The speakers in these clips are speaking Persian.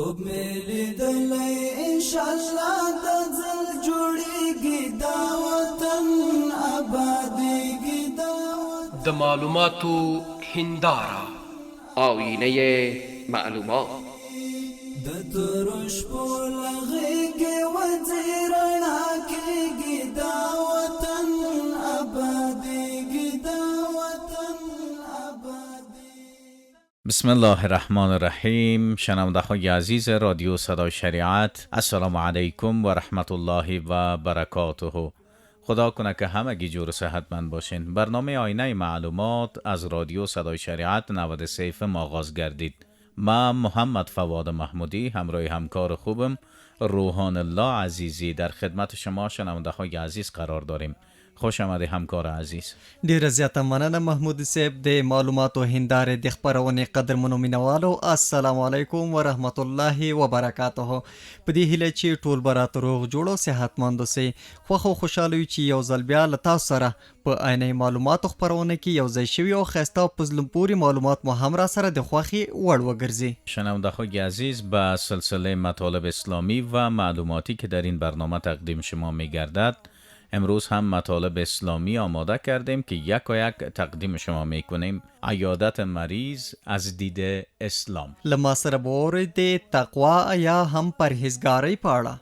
خوب ملی دلی انشاءاللہ دزل جوړیږي دا وطن آبادیږي دا د معلوماتو هنداره آینه معلومات د ترش په لغېږي وزیرنا کېږي دا وطن آبادیږي دا وطن آبادیږي. بسم الله الرحمن الرحیم. شنونده های عزیز رادیو صدای شریعت، السلام علیکم و رحمت الله و برکاته. خدا کنه که همگی جور و صحتمند باشین. برنامه آینه معلومات از رادیو صدای شریعت 93 FM آغاز گردید. من محمد فواد محمودی همراه همکار خوبم روحان الله عزیزی در خدمت شما شنونده های عزیز قرار داریم. خوش آمده همکار عزیز. ډیره زیاته مننه محمود صاحب د معلوماتو هنداره د خبرونې قدرمنو مینوالو. السلام علیکم و رحمت الله و برکاته. په دې هیله چې ټول برات روغ جوړ او صحتمند اوسئ. خوښ او خوشاله یو چې یو ځل بیا له تاسو سره په عیني معلوماتو خبرونه کې یو ځای شوي او ښایسته او په زړه پورې معلومات مو هم را سره د خوښې وړ وګرځي. شنونده های عزیز، به سلسله مطالب اسلامی و معلوماتی که در این برنامه تقدیم شما می‌گردد، امروز هم مطالب اسلامی آماده کردیم که یک تقدیم شما میکنیم. عیادت مریض از دید اسلام. لما سره بوری د تقوا یا هم پرهیزګاری پاړه.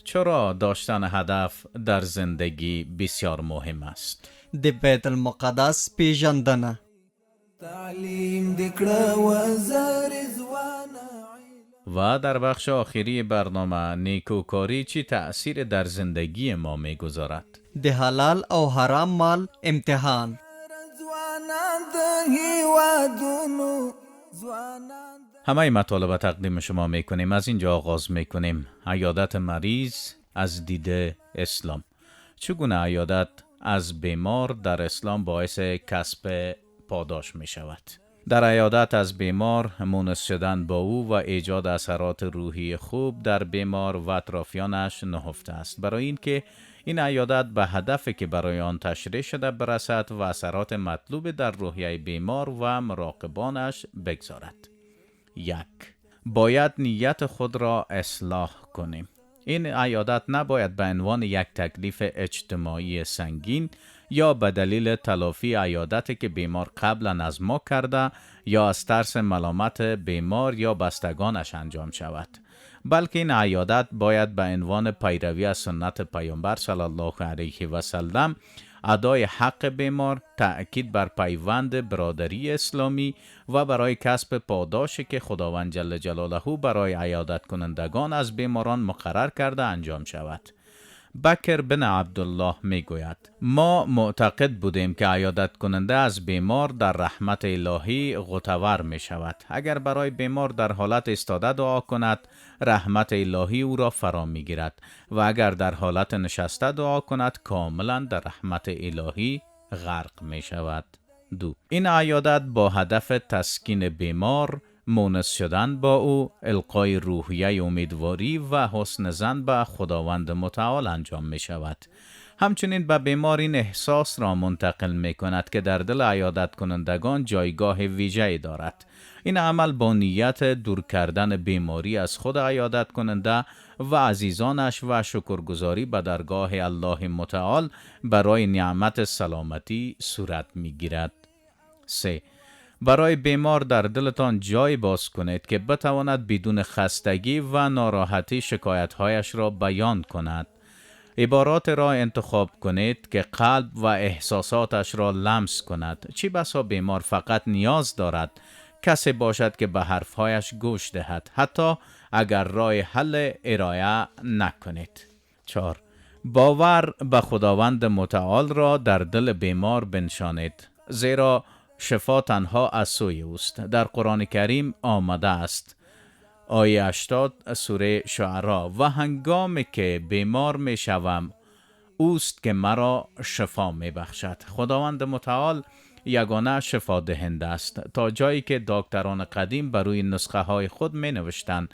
چرا داشتن هدف در زندگی بسیار مهم است؟ د بیت المقدس پیژندنه. تعلیم دکړه وزر زوانه. و در بخش آخری برنامه نیکوکاری چی تأثیر در زندگی ما میگذارد؟ د حلال او حرام مال امتحان. همه مطالب تقدیم شما میکنیم. از اینجا آغاز میکنیم. عیادت مریض از دید اسلام. چگونه عیادت از بیمار در اسلام باعث کسب پاداش میشود؟ در عیادت از بیمار مونس شدن با او و ایجاد اثرات روحی خوب در بیمار و اطرافیانش نهفته است، برای اینکه این عیادت به هدفی که برای آن تشریع شده برسد و اثرات مطلوب در روحیه بیمار و مراقبانش بگذارد. 1. باید نیت خود را اصلاح کنیم. این عیادت نباید به عنوان یک تکلیف اجتماعی سنگین یا به دلیل تلافی عیادتی که بیمار قبلا از ما کرده یا از ترس ملامت بیمار یا بستگانش انجام شود، بلکه این عیادت باید به عنوان پیروی از سنت پیامبر صلی الله علیه و سلم، ادای حق بیمار، تأکید بر پیوند برادری اسلامی و برای کسب پاداشی که خداوند جل جلاله برای عیادت کنندگان از بیماران مقرر کرده انجام شود. بکر بن عبدالله می گوید ما معتقد بودیم که عیادت کننده از بیمار در رحمت الهی غوطه‌ور می شود. اگر برای بیمار در حالت ایستاده دعا کند، رحمت الهی او را فرا می گیرد و اگر در حالت نشسته دعا کند، کاملا در رحمت الهی غرق می شود. 2. این عیادت با هدف تسکین بیمار، مونس شدن با او، القای روحیه امیدواری و حسن ظن به خداوند متعال انجام می شود. همچنین به بیمار این احساس را منتقل می کند که در دل عیادت کنندگان جایگاه ویژه‌ای دارد. این عمل با نیت دور کردن بیماری از خود عیادت کننده و عزیزانش و شکرگزاری به درگاه الله متعال برای نعمت سلامتی صورت می گیرد. 3. برای بیمار در دلتان جای باز کنید که بتواند بدون خستگی و ناراحتی شکایت‌هایش را بیان کند. عبارات را انتخاب کنید که قلب و احساساتش را لمس کند. چی بسا بیمار فقط نیاز دارد کسی باشد که به حرفهایش گوش دهد، حتی اگر راه حل ارائه نکنید. 4. باور به خداوند متعال را در دل بیمار بنشانید، زیرا شفا تنها از سوی اوست. در قرآن کریم آمده است، آیه 80 سوره شعراء: و هنگامی که بیمار می شوم اوست که مرا شفا می بخشد. خداوند متعال یگانه شفا دهنده است، تا جایی که دکتران قدیم بر روی نسخه های خود می نوشتند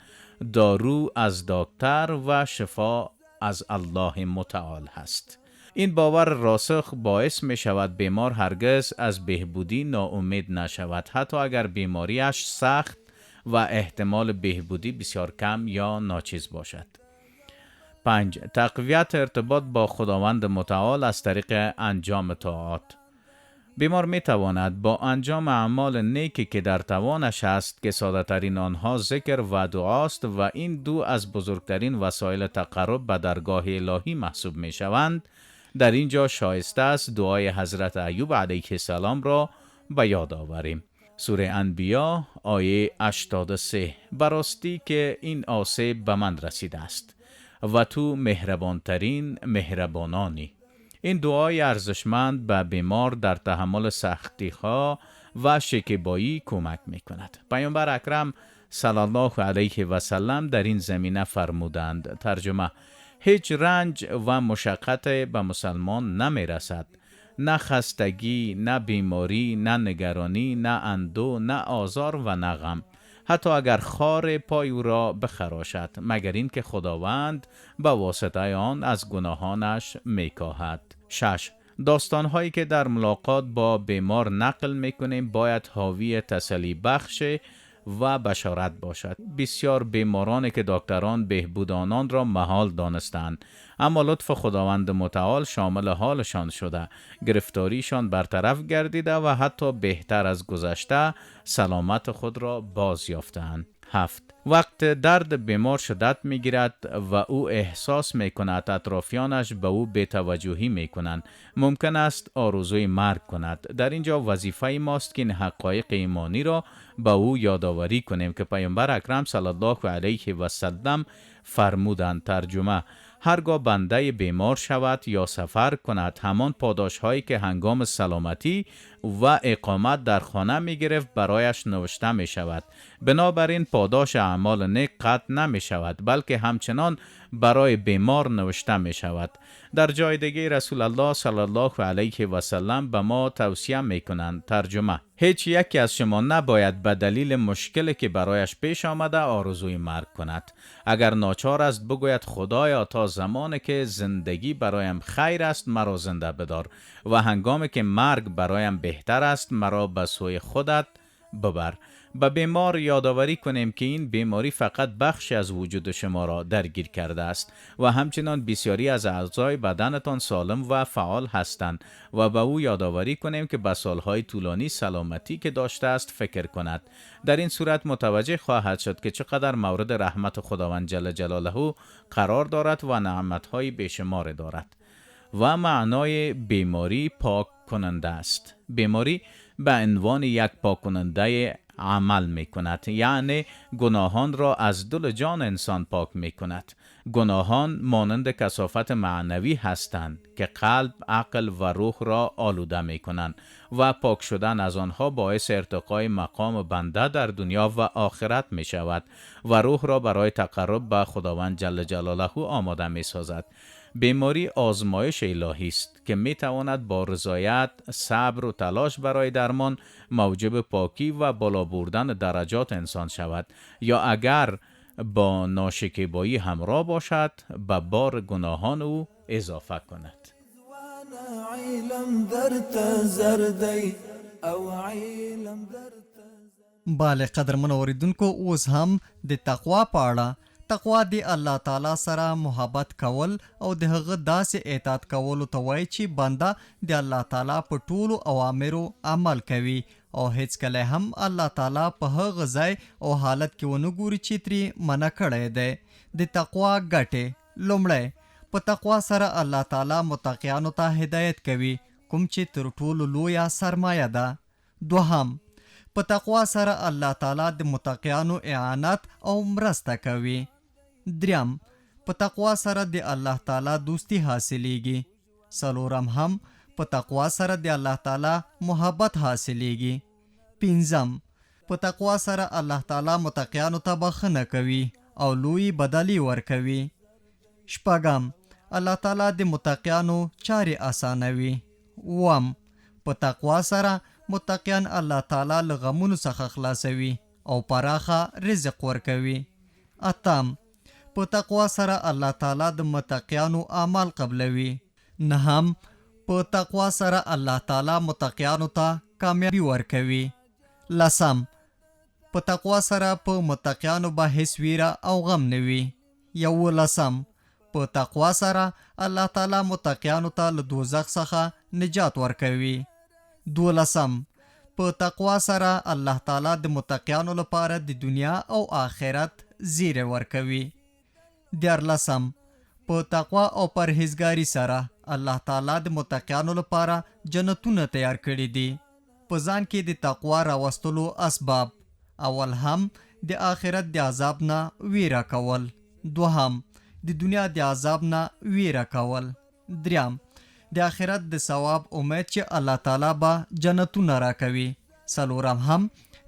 دارو از دکتر و شفا از الله متعال هست. این باور راسخ باعث می شود بیمار هرگز از بهبودی ناامید نشود، حتی اگر بیماریش سخت و احتمال بهبودی بسیار کم یا ناچیز باشد. 5. تقویت ارتباط با خداوند متعال از طریق انجام طاعات. بیمار می تواند با انجام اعمال نیکی که در توانش است که ساده ترین آنها ذکر و دعاست و این دو از بزرگترین وسایل تقرب به درگاه الهی محسوب می شوند، در اینجا شایسته است دعای حضرت ایوب علیه السلام را به یاد آوریم. سوره انبیا آیه 83. براستی که این آسیب به من رسیده است و تو مهربانترین مهربانانی. این دعای ارزشمند به بیمار در تحمل سختی‌ها و شکیبایی کمک می‌کند. پیامبر اکرم صلی الله علیه و سلم در این زمینه فرمودند، ترجمه: هیچ رنج و مشقت به مسلمان نمی‌رسد، نه خستگی، نه بیماری، نه نگرانی، نه اندوه، نه آزار و نه غم، حتی اگر خار پای او را بخراشد، مگر این که خداوند به واسطه آن از گناهانش میکاهد. 6. داستانهایی که در ملاقات با بیمار نقل میکنیم باید حاوی تسلی بخش و بشارت باشد. بسیار بیمارانی که دکتران بهبود آنان را محال دانستند، اما لطف خداوند متعال شامل حالشان شده، گرفتاریشان برطرف گردیده و حتی بهتر از گذشته سلامت خود را باز یافتند. 7. وقت درد بیمار شدت میگیرد و او احساس میکند اطرافیانش به او بی‌توجهی میکنند، ممکن است آرزوی مرگ کند. در اینجا وظیفه ماست که این حقایق ایمانی را به او یادآوری کنیم که پیامبر اکرم صلی الله علیه و سلم فرمودند، ترجمه: هرگاه بنده بیمار شود یا سفر کند، همان پاداش هایی که هنگام سلامتی و اقامت در خانه می گرفت برایش نوشته می شود. بنابراین پاداش اعمال نیک قطع نمی شود، بلکه همچنان برای بیمار نوشته می شود. در جای دیگه رسول الله صلی الله علیه و سلم به ما توصیه می کنند، ترجمه: هیچ یکی از شما نباید به دلیل مشکلی که برایش پیش آمده آرزوی مرگ کند. اگر ناچار است بگوید خدایا تا زمانی که زندگی برایم خیر است مرا زنده بدار و هنگامی که مرگ برایم بهتر است مرا به سوی خودت ببر. به بیمار یادآوری کنیم که این بیماری فقط بخشی از وجود شما را درگیر کرده است و همچنان بسیاری از اعضای بدنتان سالم و فعال هستند و به او یادآوری کنیم که به سالهای طولانی سلامتی که داشته است فکر کند. در این صورت متوجه خواهد شد که چقدر مورد رحمت خداوند جل جلاله قرار دارد و نعمتهای بیشمار دارد. و معنای بیماری پاک کننده است. بیماری به عنوان یک پاک کننده عمل می کند، یعنی گناهان را از دل جان انسان پاک می کند. گناهان مانند کثافت معنوی هستند که قلب، عقل و روح را آلوده می کنند و پاک شدن از آنها باعث ارتقای مقام بنده در دنیا و آخرت می شود و روح را برای تقرب به خداوند جل جلاله آماده می سازد. بیماری آزمایش الهی است که می تواند با رضایت، صبر و تلاش برای درمان موجب پاکی و بالا بردن درجات انسان شود، یا اگر با ناشکیبایی همراه باشد به بار گناهان او اضافه کند. بله قدرمن اوریدونکو، اوس هم د تقوا په اړه. تقوا د الله تعالی سره محبت کول او د هغه داسې اطاعت کولو ته وایي چې بنده د الله تعالی په ټولو اوامرو عمل کوي او هیڅکله هم الله تعالی په هغه ځای او حالت کې ونه ګوري چې ترې منع کړی دی. د تقوا ګټې: لومړی، په تقوا سره الله تعالی متقیانو ته هدایت کوي، کوم چې تر ټولو لویه سرمایه ده. دوهم، په تقوا سره الله تعالی د متقیانو اعانت او مرسته کوي. دریم، په تقوا سره د الله تعالی دوستی حاصلیږي. څلورم، هم په تقوا سره د الله تعالی محبت حاصلیږي. پنځم، په تقوا سره الله تعالی متقیانو ته بخښنه کوي او لوی بدلی ورکوي. شپږم، الله تعالی د متقیانو چارې اسانوي. اووم، په تقوا سره متقیان الله تعالی له غمونو څخه خلاصوي او پراخه رزق ورکوي. اتم، په تقوا سره الله تعالی د متقیانو اعمال قبلوي. نهم په تقوا سره الله تعالی متقیانو ته کامیابی ورکوي. لسم په تقوا سره په متقیانو به هیڅ ویره او غم نه وي. 11 په تقوا سره الله تعالی متقیانو ته له دوزخ څخه نجات ورکوي. 12 په تقوا سره الله تعالی د متقیانو لپاره د دنیا او آخرت زیری ورکوي. 14 په تقوا او پرهیزګاری سره الله تعالی د متقیانو لپاره جنتونه تیار کړي دي. په ځان کې د تقوا راوستلو اسباب: اول هم د آخرت د عذاب نه ویره کول. دوهم د دنیا د عذاب نه ویره کول. دریم د آخرت د ثواب امید چې الله تعالی به جنتونه راکوي. څلورم هم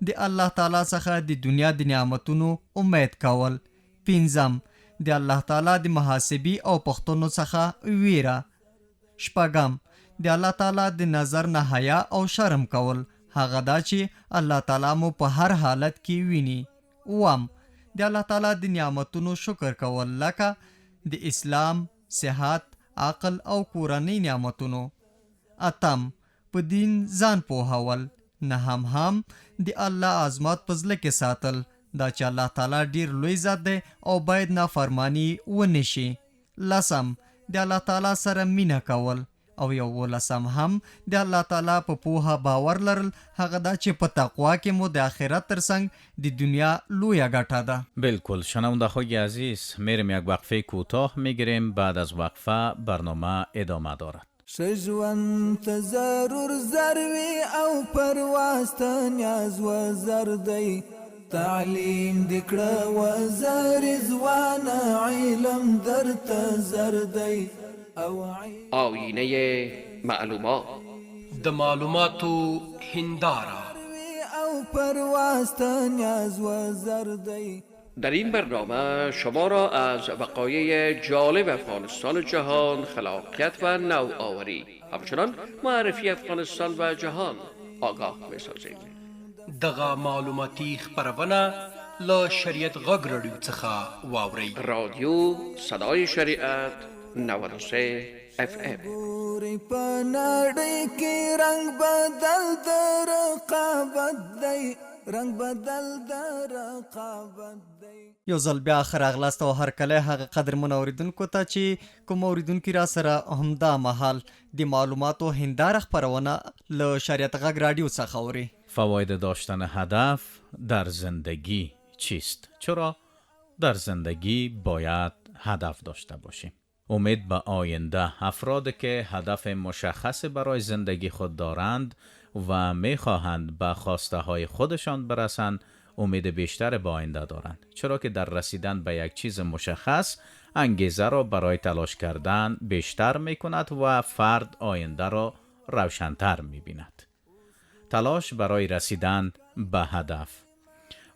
د الله تعالی څخه د دنیا د نعمتونو امید کول. پنځم د الله تعالی د محاسبې او پښتنو څخه ویره. شپږم د الله تعالی د نظر نه حیا او شرم کول، هغه دا چې الله تعالی مو په هر حالت کې ویني. اووم د الله تعالی د نعمتونو شکر کول، لکه د اسلام، صحت، عقل او کورنۍ نعمتونو. اتم په دین ځان پوهول. نهم هم د الله عظمت په زړه کې ساتل، دا چې الله تعالی ډیر لوی ذات دی او باید نافرمانی ونشي. لسم د الله تعالی سره مینه کول. او 11 هم د الله تعالی په پوهه باور لرل، هغه دا چې په تقوا کې مو د آخرت ترڅنګ د دنیا لویه ګټه ده. بالکل. شنونده های عزیز، میریم یک وقفه کوتاه میگیریم. بعد از وقفه برنامه ادامه دارد. شجوان ته ضرور ضروي او پرواز ته نیاز و زردی تعلیم دکړه و زر زوان علم درته زردی آینه معلومات. د معلوماتو هنداره. او پرواز ته نیاز و زردی. در این برنامه شما را از وقایع جالب افغانستان و جهان، خلاقیت و نوآوری، همچنان معرفی افغانستان و جهان آگاه می‌سازیم. دغه معلوماتي خبرونه له شریعت غږ رادیو څخه واورئ. رادیو صدای شریعت 93 FM. ګوري په نړۍ کې رنگ بدل د رقابت دی، رنگ بدل د رقابت دی. یو ځل بیا ښه راغلاست او هرکلی هغه قدرمنو اوریدونکو ته چې کوم اوریدونکي را سره همدا مهال د معلوماتو هنداره خپرونه له شریعت غږ رادیو څخه اوري. فواید داشتن هدف در زندگی چیست؟ چرا در زندگی باید هدف داشته باشیم؟ امید به آینده. افرادی که هدف مشخص برای زندگی خود دارند و میخواهند به خواسته های خودشان برسند، امید بیشتر به آینده دارند، چرا که در رسیدن به یک چیز مشخص انگیزه را برای تلاش کردن بیشتر میکند و فرد آینده را روشن‌تر میبیند. تلاش برای رسیدن به هدف.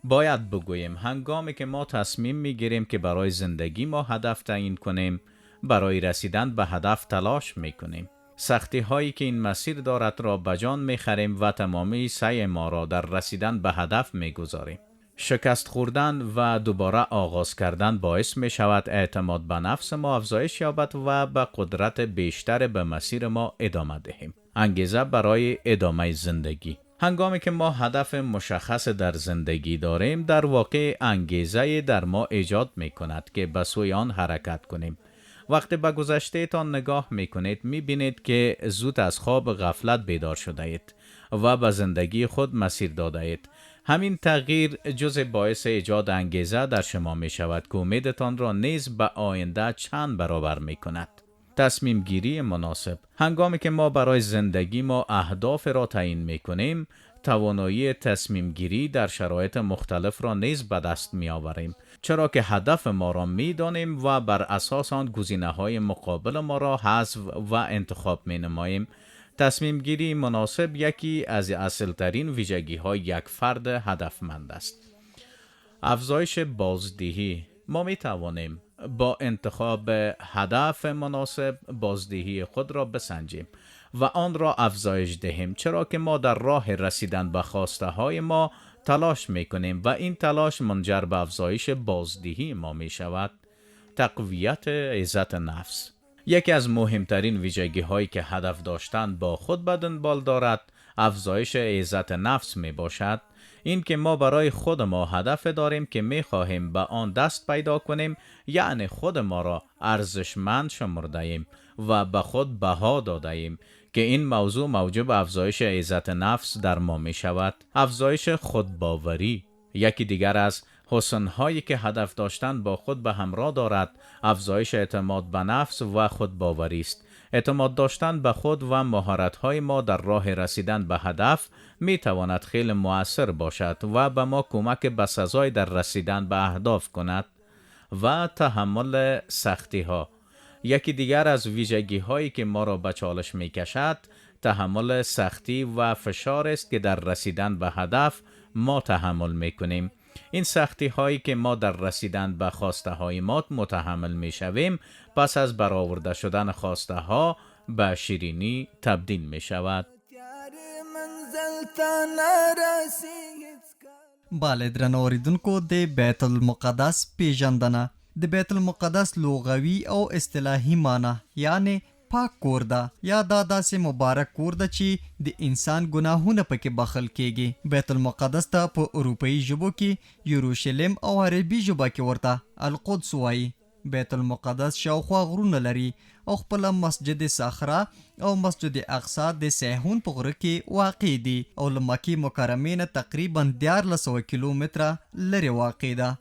باید بگوییم هنگامی که ما تصمیم میگیریم که برای زندگی ما هدف تعیین کنیم، برای رسیدن به هدف تلاش میکنیم. سختی هایی که این مسیر دارد را به جان میخریم و تمامی سعی ما را در رسیدن به هدف میگذاریم. شکست خوردن و دوباره آغاز کردن باعث می شود اعتماد به نفس ما افزایش یابد و به قدرت بیشتر به مسیر ما ادامه دهیم. انگیزه برای ادامه زندگی. هنگامی که ما هدف مشخص در زندگی داریم، در واقع انگیزه در ما ایجاد می کند که به سوی آن حرکت کنیم. وقتی به گذشته تان نگاه می کنید می بینید که زود از خواب غفلت بیدار شده اید و به زندگی خود مسیر داده اید. همین تغییر جزء باعث ایجاد انگیزه در شما می شود که امیدتان را نیز به آینده چند برابر می کند. تصمیم گیری مناسب. هنگامی که ما برای زندگی ما اهداف را تعیین می کنیم، توانایی تصمیم گیری در شرایط مختلف را نیز به دست می آوریم، چرا که هدف ما را می دانیم و بر اساس آن گزینه‌های مقابل ما را حذف و انتخاب می نماییم. تصمیم گیری مناسب یکی از اصل‌ترین ویژگی‌های یک فرد هدفمند است. افزایش بازدهی. ما می توانیم با انتخاب هدف مناسب بازدهی خود را بسنجیم و آن را افزایش دهیم، چرا که ما در راه رسیدن به خواسته های ما تلاش می کنیم و این تلاش منجر به افزایش بازدهی ما می شود. تقویت عزت نفس. یکی از مهمترین ویژگی هایی که هدف داشتن با خود به دنبال دارد افزایش عزت نفس می باشد. این که ما برای خود ما هدف داریم که می خواهیم به آن دست پیدا کنیم، یعنی خود ما را ارزشمند شمرده ایم و به خود بها داده ایم که این موضوع موجب افزایش عزت نفس در ما می شود. افزایش خودباوری یکی دیگر از حسن‌هایی که هدف داشتن با خود به همراه دارد افزایش اعتماد به نفس و خودباوری است. اعتماد داشتن به خود و مهارت‌های ما در راه رسیدن به هدف می تواند خیلی مؤثر باشد و به ما کمک به سزای در رسیدن به اهداف کند. و تحمل سختی‌ها یکی دیگر از ویژگی‌هایی که ما را به چالش می‌کشد تحمل سختی و فشار است که در رسیدن به هدف ما تحمل می‌کنیم. این سختی هایی که ما در رسیدن به خواسته های ما متحمل می شویم پس از برآورده شدن خواسته ها به شیرینی تبدیل می شود. بله درنو اوریدونکو د بیت المقدس پیژندنه. د بیت المقدس لغوي او اصطلاحي معنی یعنی پاک کور ده یا دا داسې مبارک کور ده چې د انسان ګناهونه پکې بخښل کیږي. بیت المقدس ته په اروپایي ژبو کې یروشلم او عربي ژبه کې ورته القدس وایي. بیت المقدس شاوخوا غرونه لري او خپله مسجد صخره او مسجد اقصی د سیحون په غره کې واقع دي او له مکې مکرمې نه تقریبا 1400 کیلومتره لرې واقع ده.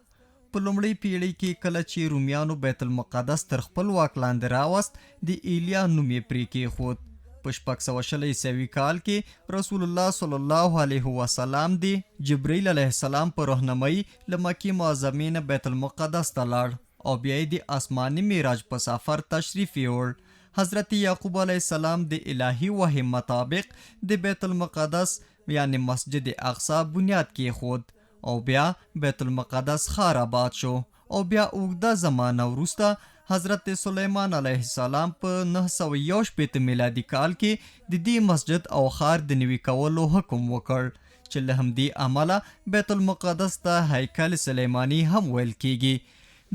په لومړۍ پیړۍ کې کله چې رومیانو بیت المقدس تر خپل واک لاندې راوست د ایلیا نوم یې پرې کېښود. په 600 عیسوي کال کې رسول الله صلی الله علیه وسلم د جبرئیل علیه السلام په رهنمایي له مکې معظمې نه بیت المقدس ته لاړ او بیا یې د آسماني معراج په سفر تشریف یوړ. حضرت یعقوب علیه السلام د الهي وحی مطابق د بیت المقدس یعنی مسجد اقصی بنیاد کېښود او بیا بیت المقدس ښار آباد شو او بیا اوږده زمانه وروسته حضرت سلیمان علیه السلام په 961 میلادي کال کې د دې مسجد او ښار د نوي کولو حکم وکړ چې له همدې امله بیت المقدس ته هیکل سلیماني هم ویل کیږي.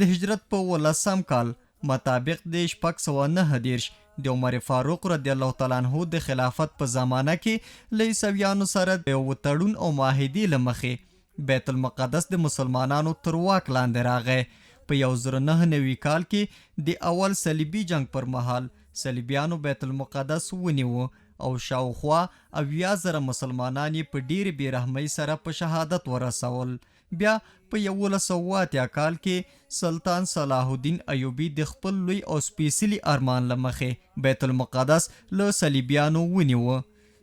د هجرت په 18 کال مطابق د 619 د عمر فاروق رضی الله تعالی عنہ د خلافت په زمانه کې له عیسویانو سره د یو تړون او معاهدې له مخې بیت المقدس د مسلمانانو تر واک لاندې راغی. په 1990 کال کې د اول صلیبي جنگ پر مهال صلیبیانو بیت المقدس ونیو او شاوخوا 80,000 مسلمانان یې په ډېرې بېرحمۍ سره په شهادت ورسول. بیا په 1180 کال کې سلطان صلاح الدین ایوبي د خپل لوی او سپېڅلي ارمان له مخې بیت المقدس له صلیبیانو ونیو.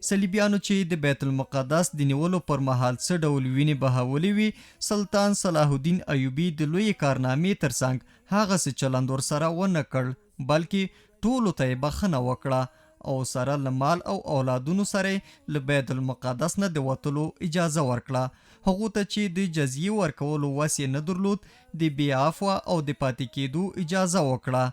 صلیبیانو چې د بیت المقدس د نیولو پر مهال څه ډول وینې بهولې وي، سلطان صلاح الدین ایوبي د لوی کارنامې ترڅنګ هغسې چلند ورسره ونه کړ بلکې ټولو ته یې بخښنه وکړه او سره له مال او اولادونو سره له بیت المقدس نه د وتلو اجازه ورکړه. هغو ته چې د جزیې ورکولو وس یې نه درلود د بې عفوه او د پاتې کېدو اجازه وکړه.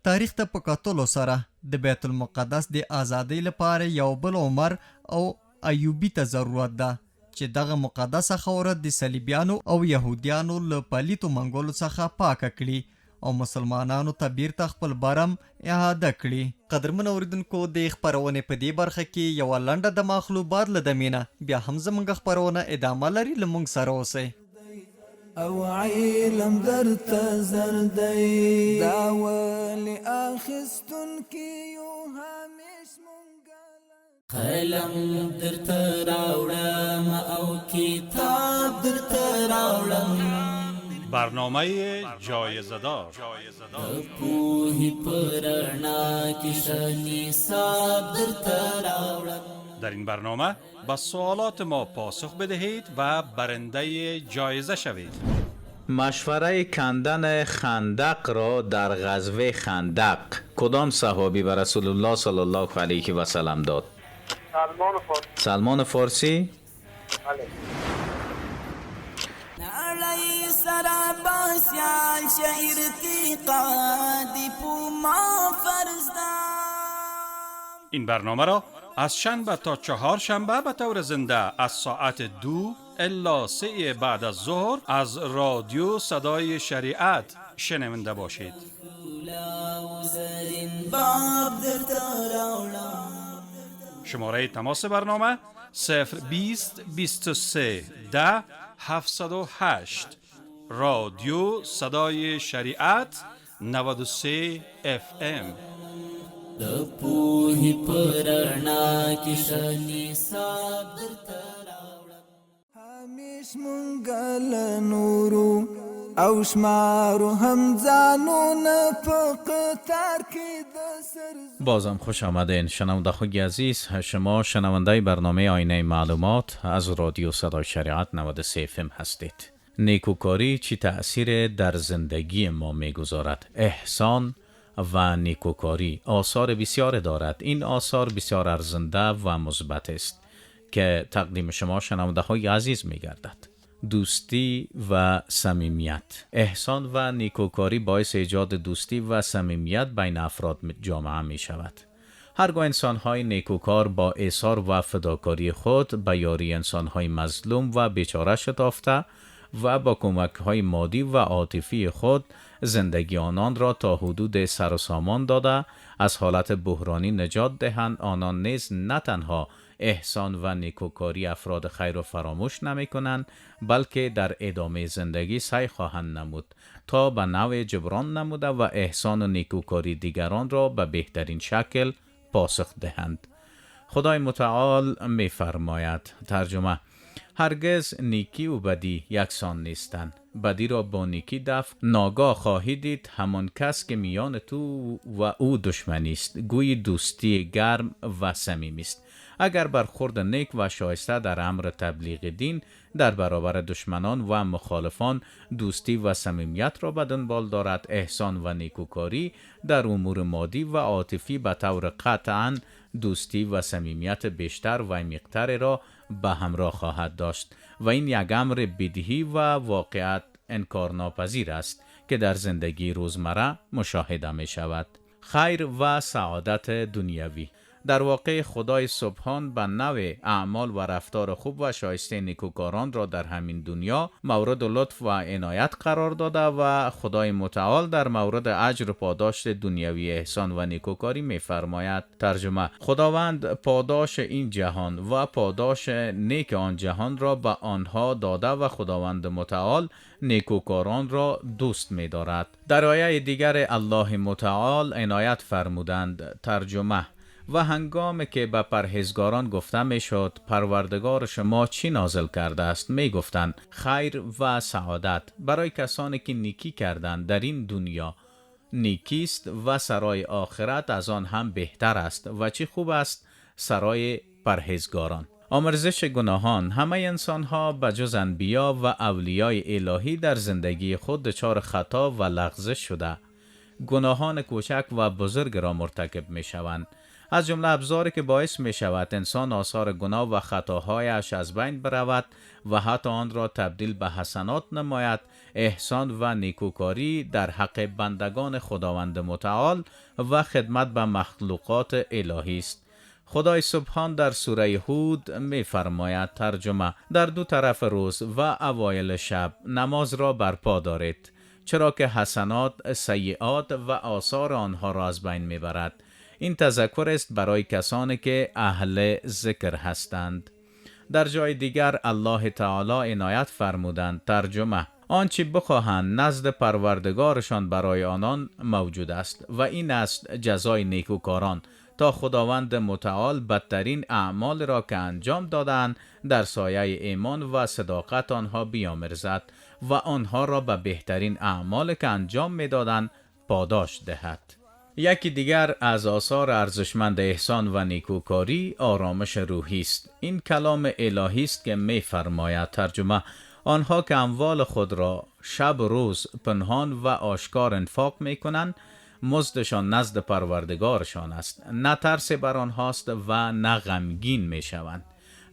تاریخ ته په کتلو سره د بیت المقدس د ازادۍ لپاره یو بل عمر او ایوبي ته ضرورت ده چې دغه مقدسه خاوره د صلیبیانو او یهودیانو له پلیتو منګولو څخه پاکه کړي او مسلمانانو ته بیرته خپل برم اعاده کړي. قدرمن اوریدونکو د خپرونې په دې برخه کې یوه لنډه د مخلوبات له دمینه بیا هم زموږ خپرونه ادامه لري. له موږ سره اوسئ. او علم درته زردی دا ولی اخستون کیو همیش مونگل قلم درته راوړم او کتاب درته راوړم برنامه جایزه‌دار پوهی پرنا کشنی صاحب درته راوړم. در این برنامه با سوالات ما پاسخ بدهید و برنده جایزه شوید. مشوره کندن خندق را در غزوه خندق کدام صحابی به رسول الله صلی الله علیه و سلم داد؟ سلمان فارسی. بله. نعلی سراباسیال شهر تیقادی پوما فرزدان. این برنامه را از شنبه تا چهارشنبه به طور زنده از ساعت 2 الی 3 بعد از ظهر از رادیو صدای شریعت شنونده باشید. باب در تراولا. شماره تماس برنامه 020 23 10 708. رادیو صدای شریعت 93 FM. لپوهی پرنا کشنی صاب در تراولا. همیش منگل نورو او شمارو همزانو نپقتر کی دسر. بازم خوش آمدین شنونده خوی عزیز. شما شنونده برنامه آینه معلومات از رادیو صدای شریعت 93 FM هستید. نیکوکاری چی تأثیر در زندگی ما میگذارد؟ احسان و نیکوکاری آثار بسیار دارد. این آثار بسیار ارزنده و مثبت است که تقدیم شما شنونده های عزیز میگردد. دوستی و صمیمیت. احسان و نیکوکاری باعث ایجاد دوستی و صمیمیت بین افراد جامعه می شود. هرگاه انسان‌های نیکوکار با ایثار و فداکاری خود به یاری انسان‌های مظلوم و بیچاره شتافته و با کمک‌های مادی و عاطفی خود زندگی آنان را تا حدود سر و سامان داده از حالت بحرانی نجات دهند، آنان نیز نه تنها احسان و نیکوکاری افراد خیر را فراموش نمی کنند، بلکه در ادامه زندگی سعی خواهند نمود تا به نوع جبران نموده و احسان و نیکوکاری دیگران را به بهترین شکل پاسخ دهند. خدای متعال می فرماید، ترجمه: هرگز نیکی و بدی یکسان نیستند. بدی را با نیکی دفع ناگاه خواهی دید همان کس که میان تو و او دشمنی است، گویی دوستی گرم و صمیمی است. اگر برخورد نیک و شایسته در امر تبلیغ دین در برابر دشمنان و مخالفان دوستی و صمیمیت را به دنبال دارد، احسان و نیکوکاری در امور مادی و عاطفی به طور قطعاً دوستی و صمیمیت بیشتر و عمیق‌تر را به همراه خواهد داشت و این یک امر بدیهی و واقعیت انکارناپذیر است که در زندگی روزمره مشاهده می شود. خیر و سعادت دنیوی. در واقع خدای سبحان به نوع اعمال و رفتار خوب و شایسته نیکوکاران را در همین دنیا مورد لطف و عنایت قرار داده و خدای متعال در مورد اجر و پاداش دنیوی احسان و نیکوکاری می فرماید، ترجمه: خداوند پاداش این جهان و پاداش نیک آن جهان را به آنها داده و خداوند متعال نیکوکاران را دوست می دارد. در آیه دیگر الله متعال عنایت فرمودند، ترجمه: و هنگام که به پرهیزگاران گفته می شد پروردگار شما چی نازل کرده است، می گفتند خیر و سعادت برای کسانی که نیکی کردند در این دنیا نیکیست و سرای آخرت از آن هم بهتر است و چی خوب است سرای پرهیزگاران. آمرزش گناهان. همه انسان ها بجز انبیا و اولیای الهی در زندگی خود دچار خطا و لغزش شده. گناهان کوچک و بزرگ را مرتکب می شوند. از جمله ابزاری که باعث می شود انسان آثار گناه و خطاهایش از بین برود و حتی آن را تبدیل به حسنات نماید، احسان و نیکوکاری در حق بندگان خداوند متعال و خدمت به مخلوقات الهی است. خدای سبحان در سوره هود می فرماید، ترجمه: در دو طرف روز و اوایل شب نماز را برپا دارید، چرا که حسنات سیئات و آثار آنها را از بین می برد. این تذکر است برای کسانی که اهل ذکر هستند. در جای دیگر الله تعالی عنایت فرمودند، ترجمه: آنچه بخواهند نزد پروردگارشان برای آنان موجود است و این است جزای نیکوکاران، تا خداوند متعال بدترین اعمال را که انجام دادند در سایه ایمان و صداقت آنها بیامرزد و آنها را به بهترین اعمال که انجام می‌دادند پاداش دهد. یکی دیگر از آثار ارزشمند احسان و نیکوکاری آرامش روحی است. این کلام الهی است که می فرماید، ترجمه: آنها که اموال خود را شب روز پنهان و آشکار انفاق می کنند مزدشان نزد پروردگارشان است، نه ترس بر آنهاست و نه غمگین می شوند.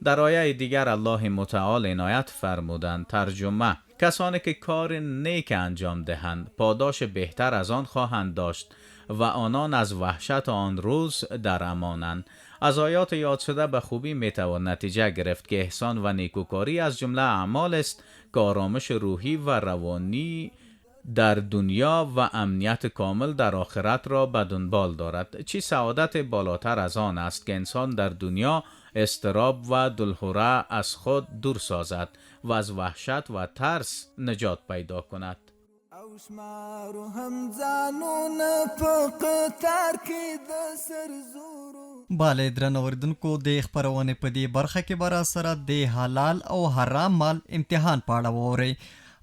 در آیه دیگر الله متعال عنایت فرمودند، ترجمه: کسانی که کار نیک انجام دهند پاداش بهتر از آن خواهند داشت و آنان از وحشت آن روز در امانند. از آیات یاد شده به خوبی میتوان نتیجه گرفت که احسان و نیکوکاری از جمله اعمال است که آرامش روحی و روانی در دنیا و امنیت کامل در آخرت را به دنبال دارد. چی سعادت بالاتر از آن است که انسان در دنیا اضطراب و دلهوره از خود دور سازد و از وحشت و ترس نجات پیدا کند. او شمارو هم ځانونه په قطار کې د سرزورو. بله درنو اوریدونکو، د خپرونې په دې برخه کې به راسره د حلال او حرام مال امتحان په اړه واورئ.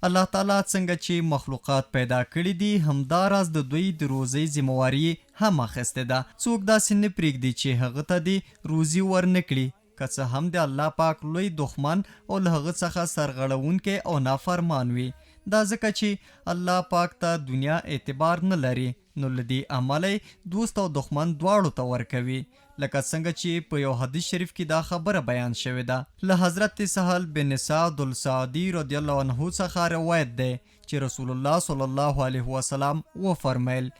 الله تعالی څنګه چې مخلوقات پیدا کړي دي، همداراز د دوی د روزۍ ذمهواري هم اخیستې ده. څوک داسې نه پرېږدي چې هغه ته د روزي ورنکړي، که څه هم د الله پاک لوی دښمن او له هغه څخه سرغړونکی او نافرمان وي. دا ځکه چې الله پاک ته دنیا اعتبار نه لري، نو له دې امله دوست او دښمن دواړو ته ورکوي. لکه څنګه چې په یو حدیث شریف کې دا خبره بیان شوې ده. له حضرت سهل بن سعد الساعدي رضی الله عنه څخه روایت دی چې رسول الله صلی الله علیه وسلم وفرمیل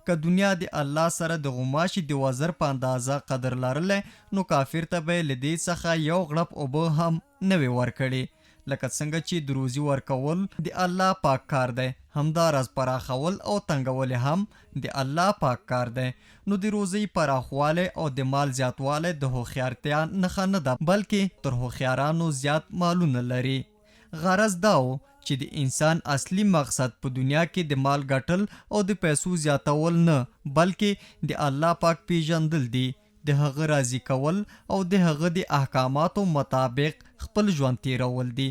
که دنیا د الله سره د غوماشي د وزر په اندازه قدر لرلی، نو کافر ته به له دې څخه یو غړپ اوبه هم نه وي ورکړي. لکه څنګه چې د روزي ورکول د الله پاک کار دی، همداراز پراخول او تنګول هم د الله پاک کار دی. نو د روزي پراخواله او د مال زیاتواله د هوښیارتیا نښه نه ده، بلکې تر هوښیارانو زیات مالونه لري. غرض دا و چې د انسان اصلي مقصد په دنیا کې د مال ګټل او د پیسو زیاتول نه، بلکې د الله پاک پیژندل دي، د هغه راضي کول او د هغه د احکاماتو مطابق خپل ژوند تیرول دي.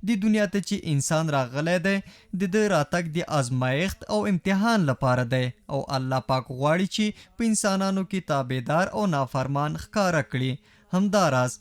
د دنیا ته چې انسان راغلی دی، د ده راتګ د ازمایښت او امتحان لپاره دی، او الله پاک غواړي چې په انسانانو کې تابعدار او نافرمان ښکاره کړي. همداراز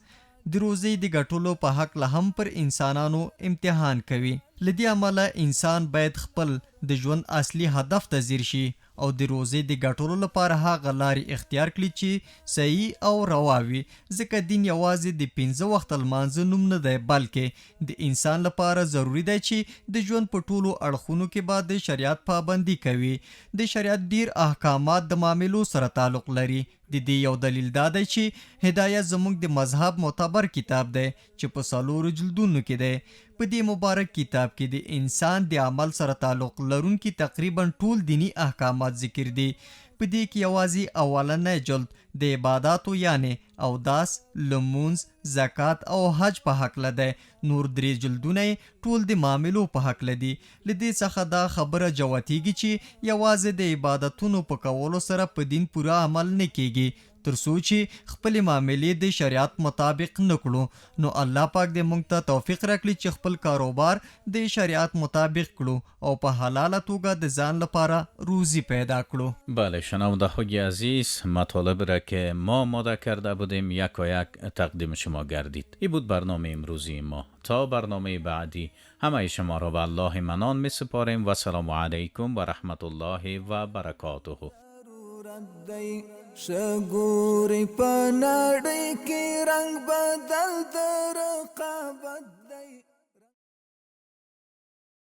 د روزۍ د ګټلو په هکله هم پر انسانانو امتحان کوي. له دې امله انسان باید خپل د ژوند اصلي هدف ته ځیر شي او د روزۍ د ګټلو لپاره هغه لارې اختیار کړي چې صحیح او روا وي. ځکه دین یوازې د 5 وخت لمانځه نوم نه دی، بلکې د انسان لپاره ضروری دی چې د ژوند په ټولو اړخونو کې به د شریعت پابندي کوي. د شریعت ډیر احکامات د معاملو سره تعلق لري. د دې یو دلیل دا دی چې هدایت زموږ د مذهب معتبر کتاب دی چې په 4 جلدونو کې دی. په دې مبارک کتاب کې د انسان د عمل سره تعلق لرونکي تقریبا ټول دینی احکامات ذکر دي. په دې کې یوازې اولنی جلد د عباداتو یعنی اوداس، لمونځ، زکات او حج په حقله دی. نور 3 جلدونه ټول د معاملو په حقله دي. له دې څخه دا خبره جوتیږي چې یوازې د عبادتونو په کولو سره په دین پوره عمل نه کیږي، تر څو چې خپل معاملې د شریعت مطابق نه کړو. نو الله پاک دې موږ ته توفیق راکړي چې خپل کاروبار د شریعت مطابق کړو او په حلاله توګه د ځان لپاره روزی پیدا کړو. بله شنونده های عزیز، مطالب را که ما آماده کرده بودیم یکایک تقدیم شما گردید. این بود برنامه امروزی ما. تا برنامه بعدی همه شما را به الله منان می سپاریم و سلام علیکم و رحمت الله و برکاته. شګوري په نړۍ کې رنگ بدل د رقابت